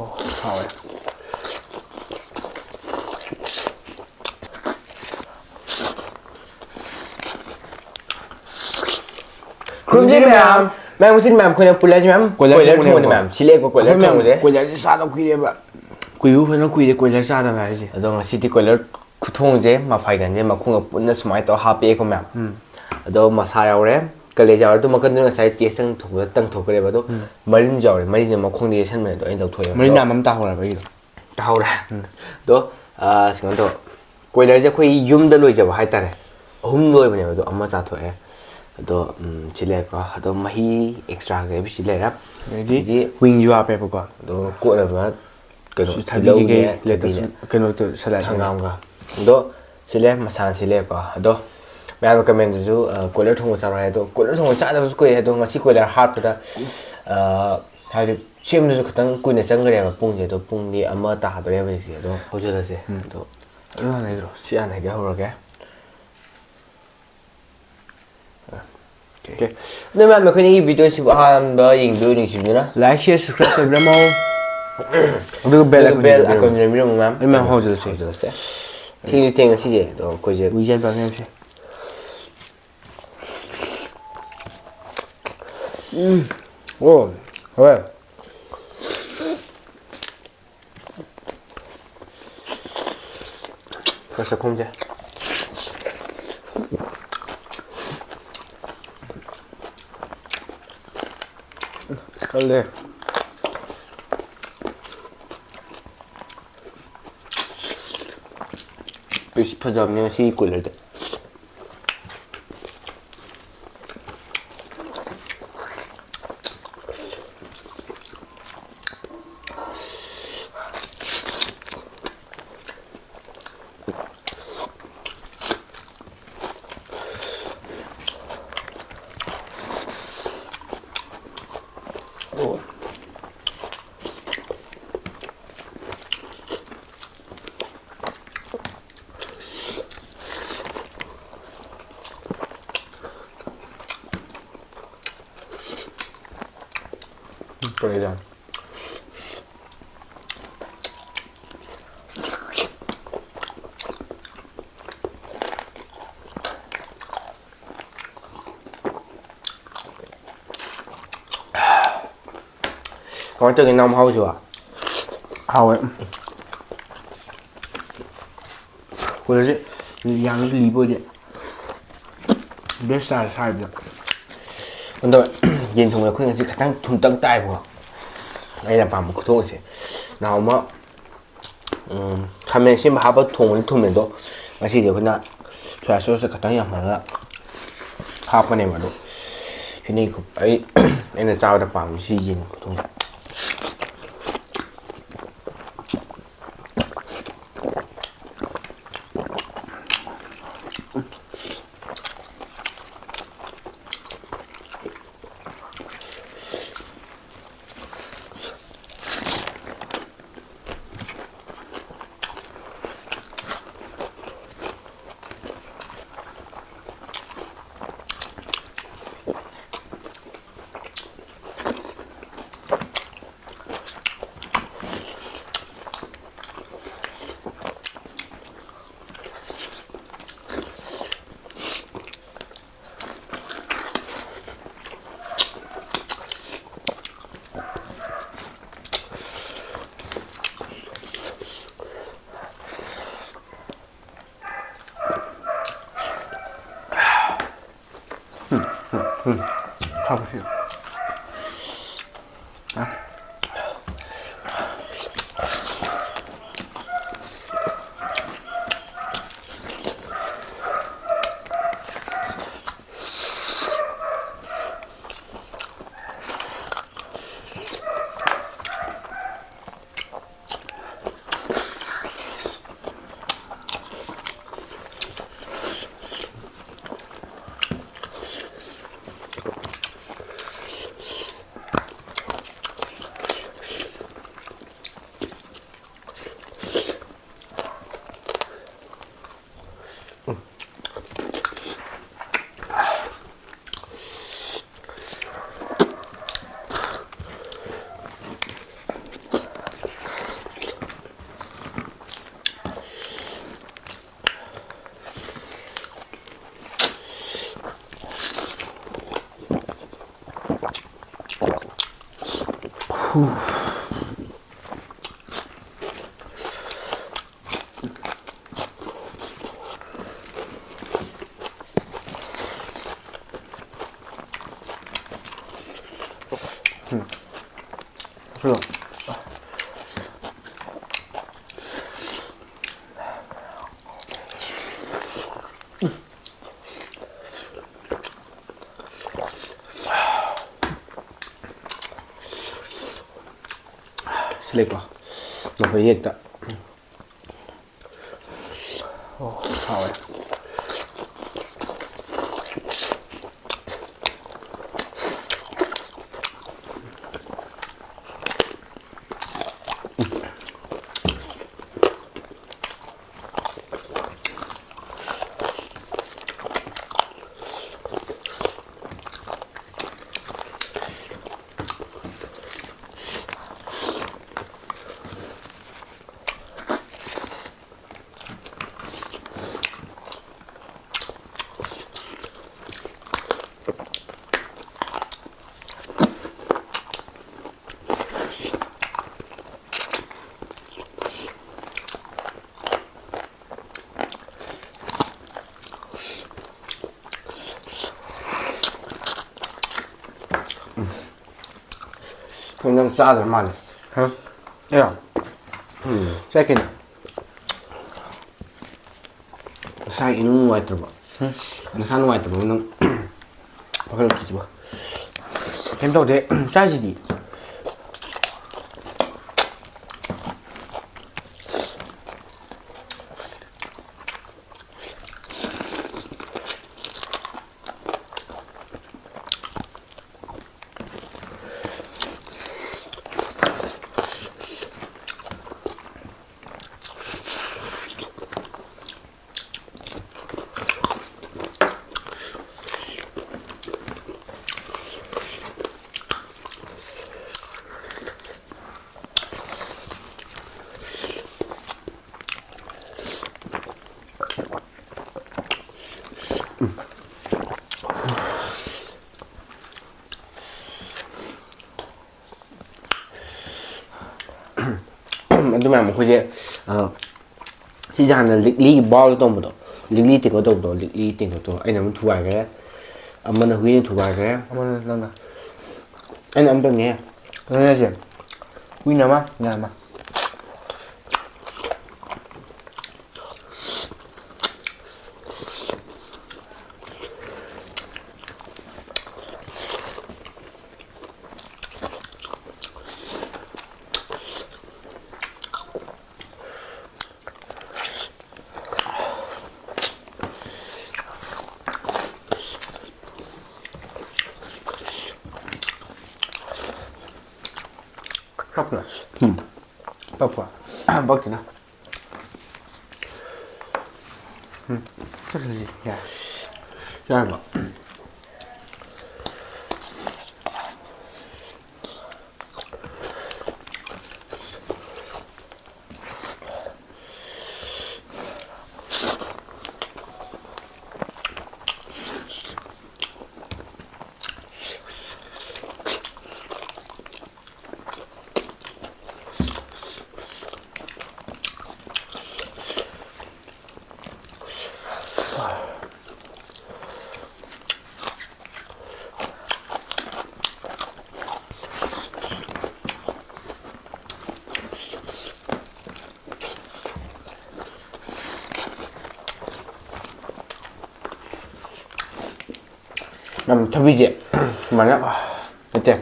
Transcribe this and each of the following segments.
하와요. 그럼지 맘. 맘 무슨 맘 그냥 불러지 맘. Kroiler Thongba 맘. 실내고 Kroiler Thongba. Kroiler 싸다 구이래봐. 구이고 그냥 구이래 Kroiler 싸다 봐야지. ꯑꯗꯣ ꯉꯁꯤꯗꯤ Kroiler ꯈꯨꯊꯣꯡꯁꯦ ꯃꯐꯥꯏꯒꯟꯁꯦ ꯃꯈꯣꯡꯒ ꯄꯨꯟꯅ ꯁꯨꯃꯥꯏꯅ ꯇꯧꯔ ꯍꯥꯞꯄꯦꯀꯣ ꯃꯌꯥꯝ. ꯑꯗꯣ ꯃꯁꯥ ꯌꯥꯎꯔꯦ. ꯀꯂꯦꯖꯥ ꯌꯥꯎꯔꯦ. ꯑꯗꯨ ꯃꯀꯟꯗꯨꯅ ꯉꯁꯥꯏ ꯇꯦꯁꯇꯪ ꯊꯣꯛꯄꯗ ꯇꯪꯊꯣꯛꯈ꯭ꯔꯦꯕ. ꯑꯗꯣ ꯃꯔꯤꯟ ꯌꯥꯎꯔꯦ. ꯃꯔꯤꯟꯁꯦ ꯃꯈꯣꯡꯗ ꯌꯦꯁꯟꯕꯅꯦ. ꯑꯗꯣ ꯑꯩꯅ ꯂꯧꯊꯣꯛꯑꯦ. ꯃꯔꯤꯟ ꯅꯥꯝ ꯑꯃ ꯇꯥꯍꯧꯔꯕ ꯑꯩꯒꯤꯗꯣ. ꯇꯥꯍꯧꯔꯦ. ꯑꯗꯣ ꯀꯩꯅꯣ ꯇꯧ. ꯀꯣꯏꯂꯔꯁꯦ ꯑꯩꯈꯣꯏ ꯌꯨꯝꯗ ꯂꯣꯏꯖꯕ ꯍꯥꯏꯇꯥꯔꯦ. 3 ꯂꯣꯏꯕꯅꯦꯕ. ꯑꯗꯣ ꯑꯃ ꯆꯥꯊꯣꯛꯑꯦ. ꯑꯗꯣ ꯁꯤꯂꯦꯀꯣ. ꯑꯗꯣ ꯃꯍꯤ ꯑꯦꯛꯁꯇ꯭ꯔꯥ ꯒ꯭ꯔꯦꯚꯤ ꯁꯤ ꯂꯩꯔꯦ. ꯑꯗꯒꯤ ꯋꯤꯡꯁꯨ ꯍꯥꯞꯄꯦꯕꯀꯣ. ꯑꯗꯣ ꯀꯣꯠꯅꯕ ꯀꯩꯅꯣ ꯊꯕꯤꯒꯩ ꯀꯩꯅꯣ ꯁꯂꯥꯗ ꯍꯪꯒꯥꯝꯒ. ꯑꯗꯣ ꯁꯤꯂꯦ ꯃꯁꯥ ꯁꯤꯂꯦꯀꯣ. ꯑꯗꯣ ꯃꯌꯥꯝꯅ ꯀꯃꯦꯟꯇꯁꯨ Kroiler Thongba ꯆꯥꯔꯣ ꯍꯥꯏ. ꯑꯗꯣ Kroiler Thongba ꯆꯥꯗꯕꯁꯨ ꯀꯨꯏꯔꯦ. ꯑꯗꯣ ꯉꯁꯤ Kroiler ꯍꯥꯠꯄꯗ ꯍꯥꯏꯗꯤ ꯁꯦꯝꯕꯗꯁꯨ ꯈꯤꯇꯪ ꯀꯨꯏꯅ ꯆꯪꯈ꯭ꯔꯦꯕ ꯄꯨꯡꯁꯦ. ꯑꯗꯣ ꯄꯨꯡꯗꯤ 1 ꯇꯥꯗꯣꯔꯦꯕ ꯍꯧꯖꯤꯛꯁꯦ. ꯑꯗꯣ ꯍꯧꯖꯤꯜꯂꯁꯦ. ꯑꯗꯣ ꯑꯗꯨ ꯍꯥꯟꯅ ꯍꯥꯏꯗ꯭ꯔꯣ? ꯁꯤ ꯍꯥꯟꯅ ꯍꯥꯏꯗꯤ ꯍꯧꯔꯒꯦ. 오케이. 근데 맘 ꯑꯩꯈꯣꯏꯅꯤ ꯚꯤꯗꯤꯑꯣꯁꯤꯕꯨ ꯑꯍꯥꯟꯕ ꯌꯦꯡꯕꯤꯌꯨ ꯅꯤꯡꯁꯤꯡꯗꯨꯅ ꯂꯥꯏꯛ ꯁꯤꯌꯔ ꯁꯕꯁꯀ꯭ꯔꯥꯏꯕ ꯇꯧꯕꯤꯔꯝꯃꯣ. ꯑꯗꯨꯒ ꯕꯦꯜ ꯑꯥꯏꯀꯣꯟ ꯌꯦꯡꯕꯤꯔꯝꯃꯣ ꯃꯌꯥꯝ. ꯑꯩ ꯃꯌꯥꯝ ꯍꯧꯖꯤꯜꯂꯁꯤ. ꯊꯦꯡꯁꯨ ꯊꯦꯡꯉꯦ ꯉꯁꯤꯁꯦ. ꯑꯗꯣ ꯑꯩꯈꯣꯏꯁꯦ ꯋꯤꯖꯦꯟ ꯄꯥꯔꯃꯦꯟꯁꯦ. 오, 왜? 벌써 콤제. 빨리. 싶어져 없는 시 Kroiler 때. Kroiler. Có cho cái nông hâu chưa ạ? hào ấy. Kroiler 양이 리버지. 뱃살 살죠. 근데 yin thùng là khuyên gì khả năng thùng tăng tay của đây là bằng một thùng gì nào mà 하면 심 하버 thùng thùng 맛이 이제 그냥 좋아 소스 khả năng nhầm là 하버 này mà đúng thì này ấy anh là sao được bằng gì yin của thùng 가보세요. 그래요. 슬리퍼. 너 얘기했다. 사와요. 그냥 싸들 말이. 야. 세컨. 사 이놈 와 있더라. 나 사는 와 있더라. 너 그럼 주지 마. 햄도 돼. 짜지디. ꯑꯗꯨꯃꯥꯏꯅ ꯃꯈꯣꯏꯁꯦ ꯁꯤꯁꯦ ꯍꯥꯟꯅ ꯂꯤꯛꯂꯤꯒꯤ bowl ꯇꯧꯕꯗꯣ ꯂꯤꯛꯂꯤ ꯇꯦꯡꯀꯣꯠ ꯇꯧꯕꯗꯣ ꯂꯤꯛꯂꯤ ꯇꯦꯡꯀꯣꯠꯇꯣ ꯑꯩꯅ ꯑꯃ ꯊꯨꯒꯥꯏꯈ꯭ꯔꯦ ꯑꯃꯅ ꯍꯨꯏꯅ ꯊꯨꯒꯥꯏꯈ꯭ꯔꯦ ꯑꯃꯅ ꯅꯪꯅ ꯑꯩꯅ ꯑꯝꯇꯪꯅꯦ ꯀꯩꯅꯣꯁꯦ ꯍꯨꯏꯅ ꯑꯃ ꯅꯪ ꯑꯃ 빡구나. 빡구야. 빡지나. 그렇지. 야. 야, 봐. ꯌꯥꯝ ꯊꯕꯤꯁꯦ ꯁꯨꯃꯥꯏꯅ ꯅꯠꯇꯦ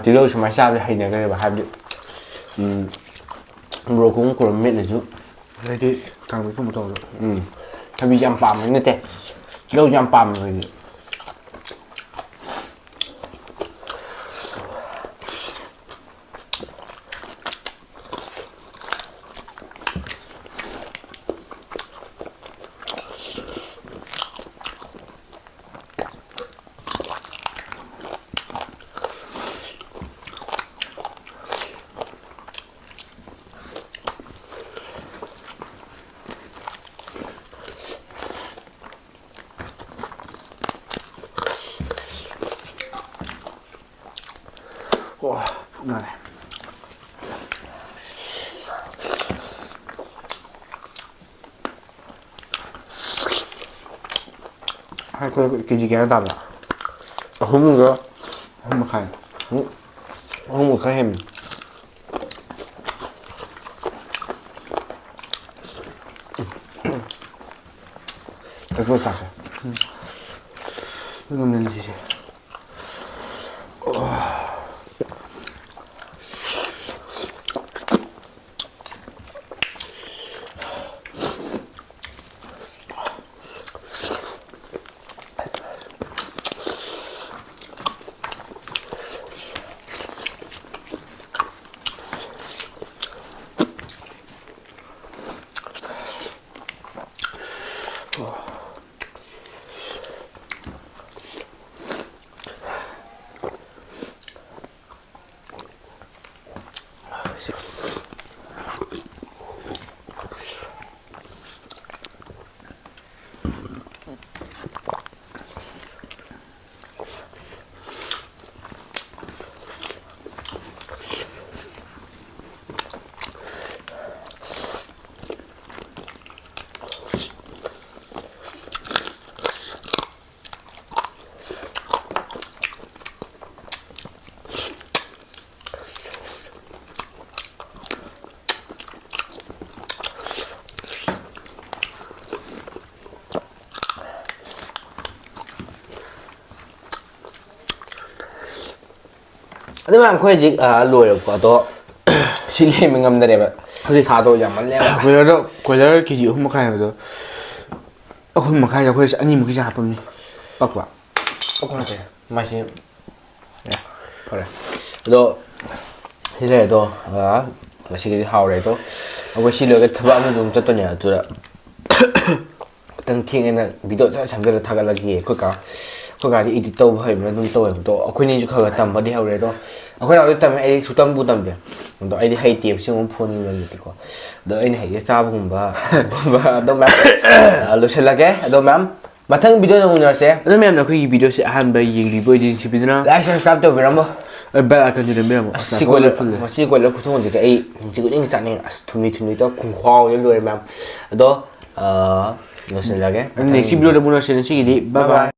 ꯇꯤꯜꯍꯧ ꯁꯨꯃꯥꯏꯅ ꯆꯥꯕꯁꯦ ꯍꯩꯅꯈ꯭ꯔꯦꯕ ꯍꯥꯏꯕꯗꯤ ꯃꯣꯔꯣꯛꯀꯨꯝꯕ ꯀꯨꯔꯝ ꯃꯦꯠꯂꯁꯨ ꯑꯗꯩꯗꯤ ꯀꯥꯡꯃꯦꯠꯀꯨꯝꯕ ꯇꯧꯔꯁꯨ ꯊꯕꯤꯁꯦ ꯌꯥꯝ ꯄꯥꯝꯃꯦ ꯅꯠꯇꯦ ꯇꯤꯜꯍꯧꯁꯦ ꯌꯥꯝ ꯄꯥꯝꯃꯦ ꯑꯩꯈꯣꯏꯗꯤ 와, 나네. 그 계지 개나 담아. 홍무가 한번 가요. 홍무가 햄. 그거 땄어. 이거 넣는지. 근데 맘 거의 직 로열 거도 실례면 감다래봐. 그리 사도 야만래봐. 고래를 계지 한번 가요. 한번 가요. 그래서 아니 뭐 그냥 하품니. 빡빡. 오케이. 맛이. 그래. 너 실례도 맛이 하오래도 하고 실례가 թ바 아무 좀 쳤더냐 주라. 땡팅에는 비도 잘 잠들어 타갈라기 그가디 이디 또 하면 좀 또 아코니 주카가 담바디 하오래도 아코니 어디 때문에 에이 수담 부담데 너 아이디 하이티 시험 폰이 거너 아이니 하이 짜부금바 너맘 알로셀라게 너맘 마탕 비디오 나오냐세 그다음에 이 비디오시 한번 얘기리고 이제 집이나 라이크 서브스크라이브 또 비람보 벨 아이콘 누르면 시골을 구성원들 에이 지금 인기 싸네 투미 또 공화오 열로에 맘 너 노셀라게 넥스트 비디오를 보시는 시기리 바이바이